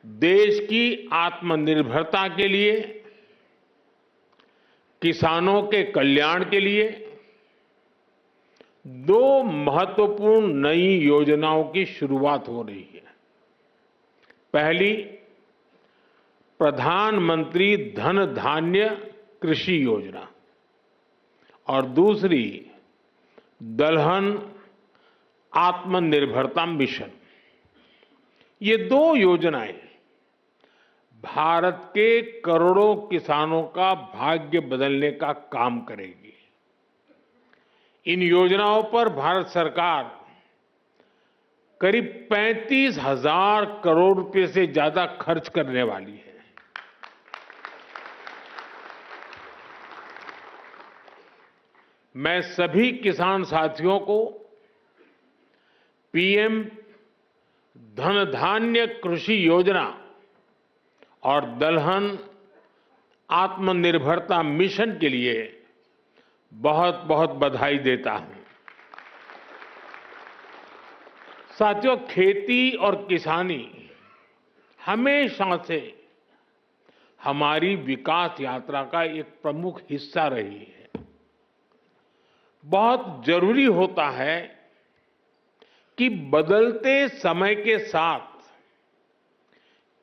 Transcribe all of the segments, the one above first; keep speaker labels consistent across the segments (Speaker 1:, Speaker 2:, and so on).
Speaker 1: देश की आत्मनिर्भरता के लिए, किसानों के कल्याण के लिए दो महत्वपूर्ण नई योजनाओं की शुरुआत हो रही है। पहली, प्रधानमंत्री धन धान्य कृषि योजना और दूसरी दलहन आत्मनिर्भरता मिशन। ये दो योजनाएं भारत के करोड़ों किसानों का भाग्य बदलने का काम करेगी। इन योजनाओं पर भारत सरकार करीब 35,000 करोड़ रुपए से ज्यादा खर्च करने वाली है। मैं सभी किसान साथियों को पीएम धन धान्य कृषि योजना और दलहन आत्मनिर्भरता मिशन के लिए बहुत बहुत बधाई देता हूं। साथियों, खेती और किसानी हमेशा से हमारी विकास यात्रा का एक प्रमुख हिस्सा रही है। बहुत जरूरी होता है कि बदलते समय के साथ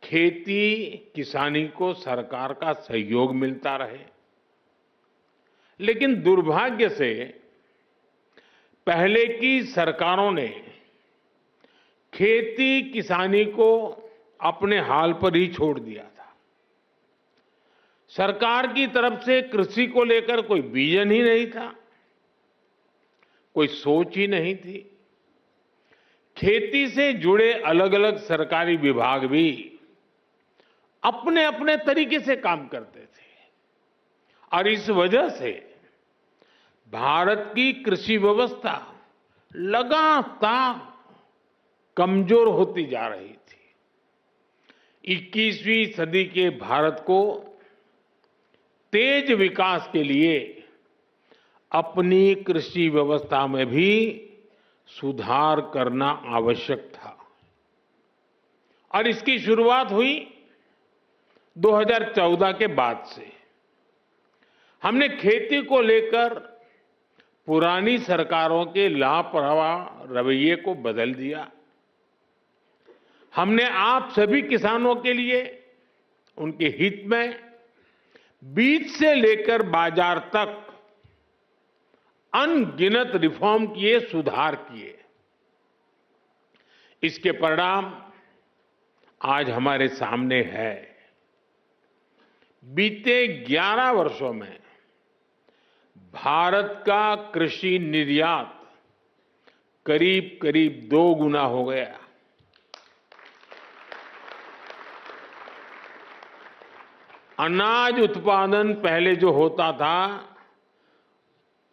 Speaker 1: खेती किसानी को सरकार का सहयोग मिलता रहे, लेकिन दुर्भाग्य से पहले की सरकारों ने खेती किसानी को अपने हाल पर ही छोड़ दिया था। सरकार की तरफ से कृषि को लेकर कोई विजन ही नहीं था, कोई सोच ही नहीं थी। खेती से जुड़े अलग अलग सरकारी विभाग भी अपने अपने तरीके से काम करते थे और इस वजह से भारत की कृषि व्यवस्था लगातार कमजोर होती जा रही थी। 21वीं सदी के भारत को तेज विकास के लिए अपनी कृषि व्यवस्था में भी सुधार करना आवश्यक था और इसकी शुरुआत हुई 2014 के बाद से। हमने खेती को लेकर पुरानी सरकारों के लापरवाह रवैये को बदल दिया। हमने आप सभी किसानों के लिए उनके हित में बीज से लेकर बाजार तक अनगिनत रिफॉर्म किए, सुधार किए। इसके परिणाम आज हमारे सामने है। बीते 11 वर्षों में भारत का कृषि निर्यात करीब करीब 2 गुना हो गया। अनाज उत्पादन पहले जो होता था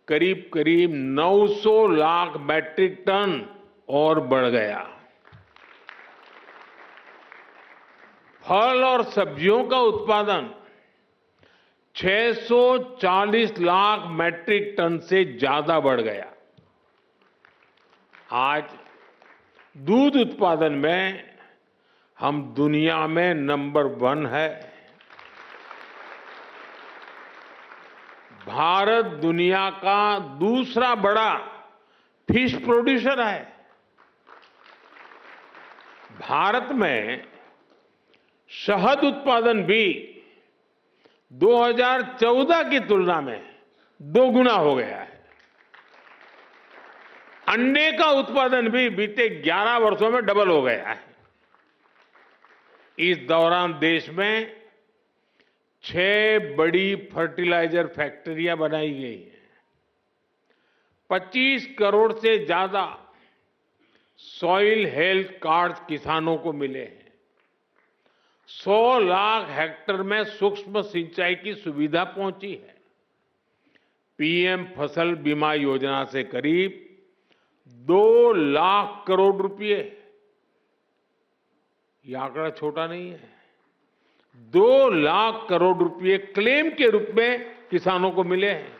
Speaker 1: करीब करीब 900 लाख मैट्रिक टन और बढ़ गया। फल और सब्जियों का उत्पादन 640 लाख मैट्रिक टन से ज्यादा बढ़ गया। आज दूध उत्पादन में हम दुनिया में नंबर 1 है। भारत दुनिया का दूसरा बड़ा फिश प्रोड्यूसर है। भारत में शहद उत्पादन भी 2014 की तुलना में 2 गुना हो गया है। अंडे का उत्पादन भी बीते 11 वर्षों में डबल हो गया है। इस दौरान देश में 6 बड़ी फर्टिलाइजर फैक्ट्रियां बनाई गई हैं। 25 करोड़ से ज्यादा सॉइल हेल्थ कार्ड किसानों को मिले हैं। 100 लाख हेक्टेयर में सूक्ष्म सिंचाई की सुविधा पहुंची है। पीएम फसल बीमा योजना से करीब 2 लाख करोड़ रुपए, यह आंकड़ा छोटा नहीं है, 2 लाख करोड़ रुपए क्लेम के रूप में किसानों को मिले हैं।